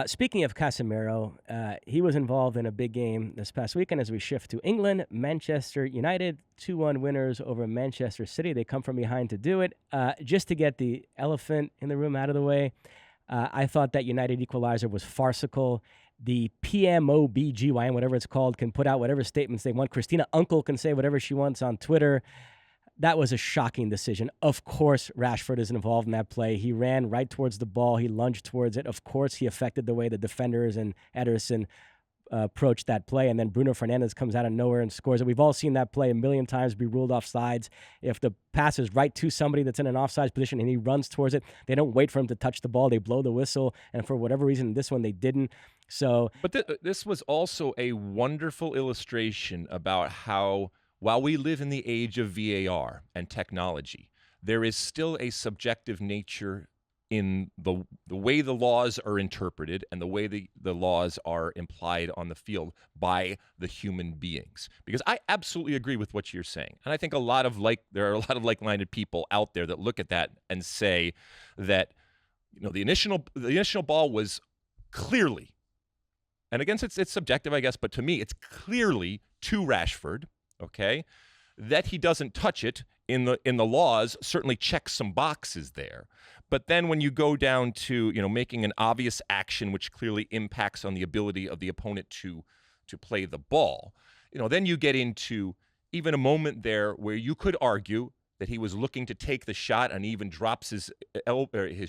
Speaking of Casemiro, he was involved in a big game this past weekend as we shift to England. Manchester United, 2-1 winners over Manchester City. They come from behind to do it. Just to get the elephant in the room out of the way, I thought that United equalizer was farcical. The PMOBGYN, whatever it's called, can put out whatever statements they want. Christina Uncle can say whatever she wants on Twitter. That was a shocking decision. Of course, Rashford is involved in that play. He ran right towards the ball. He lunged towards it. Of course, he affected the way the defenders and Ederson approached that play. And then Bruno Fernandes comes out of nowhere and scores it. We've all seen that play a million times be ruled offsides. If the pass is right to somebody that's in an offsides position and he runs towards it, they don't wait for him to touch the ball. They blow the whistle. And for whatever reason, this one they didn't. So, but this was also a wonderful illustration about how, while we live in the age of VAR and technology, there is still a subjective nature in the way the laws are interpreted and the way the laws are implied on the field by the human beings. Because I absolutely agree with what you're saying. And I think there are a lot of like-minded people out there that look at that and say that, the initial ball was clearly, and again, it's subjective, I guess, but to me, it's clearly to Rashford. Okay, that he doesn't touch it in the laws certainly checks some boxes there. But then when you go down to making an obvious action which clearly impacts on the ability of the opponent to play the ball, then you get into even a moment there where you could argue that he was looking to take the shot and even drops his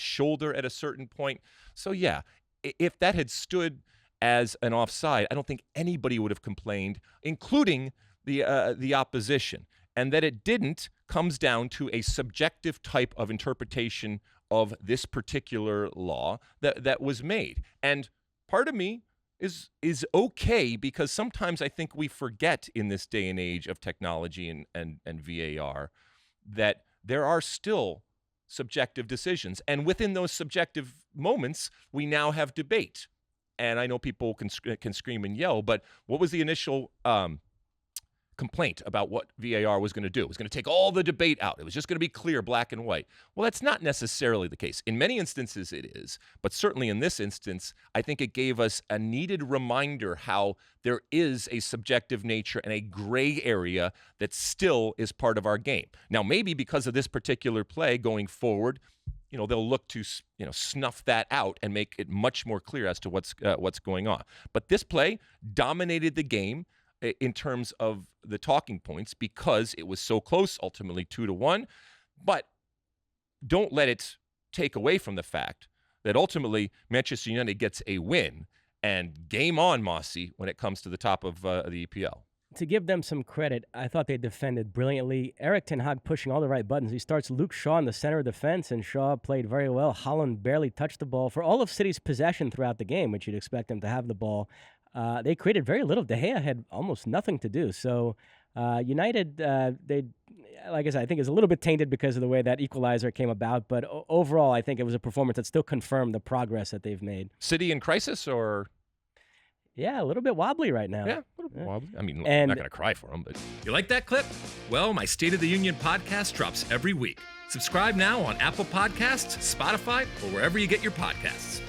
shoulder at a certain point. So yeah, if that had stood as an offside, I don't think anybody would have complained, including the opposition. And that it didn't comes down to a subjective type of interpretation of this particular law that was made. And part of me is okay, because sometimes I think we forget in this day and age of technology and VAR that there are still subjective decisions. And within those subjective moments, we now have debate. And I know people can scream and yell, but what was the initial complaint about what VAR was going to do? It was going to take all the debate out. It was just going to be clear, black and white. Well, that's not necessarily the case. In many instances it is, but certainly in this instance, I think it gave us a needed reminder how there is a subjective nature and a gray area that still is part of our game. Now, maybe because of this particular play going forward, they'll look to, snuff that out and make it much more clear as to what's going on. But this play dominated the game in terms of the talking points because it was so close, ultimately 2-1. But don't let it take away from the fact that ultimately Manchester United gets a win, and game on, Mosse, when it comes to the top of the EPL. To give them some credit, I thought they defended brilliantly. Erik ten Hag pushing all the right buttons. He starts Luke Shaw in the center of defense, and Shaw played very well. Haaland barely touched the ball. For all of City's possession throughout the game, which you'd expect them to have the ball, they created very little. De Gea had almost nothing to do. So United, like I said, I think is a little bit tainted because of the way that equalizer came about. But overall, I think it was a performance that still confirmed the progress that they've made. City in crisis, or? Yeah, a little bit wobbly right now. Yeah, a little bit wobbly. I mean, I'm not going to cry for them, but... You like that clip? Well, my State of the Union podcast drops every week. Subscribe now on Apple Podcasts, Spotify, or wherever you get your podcasts.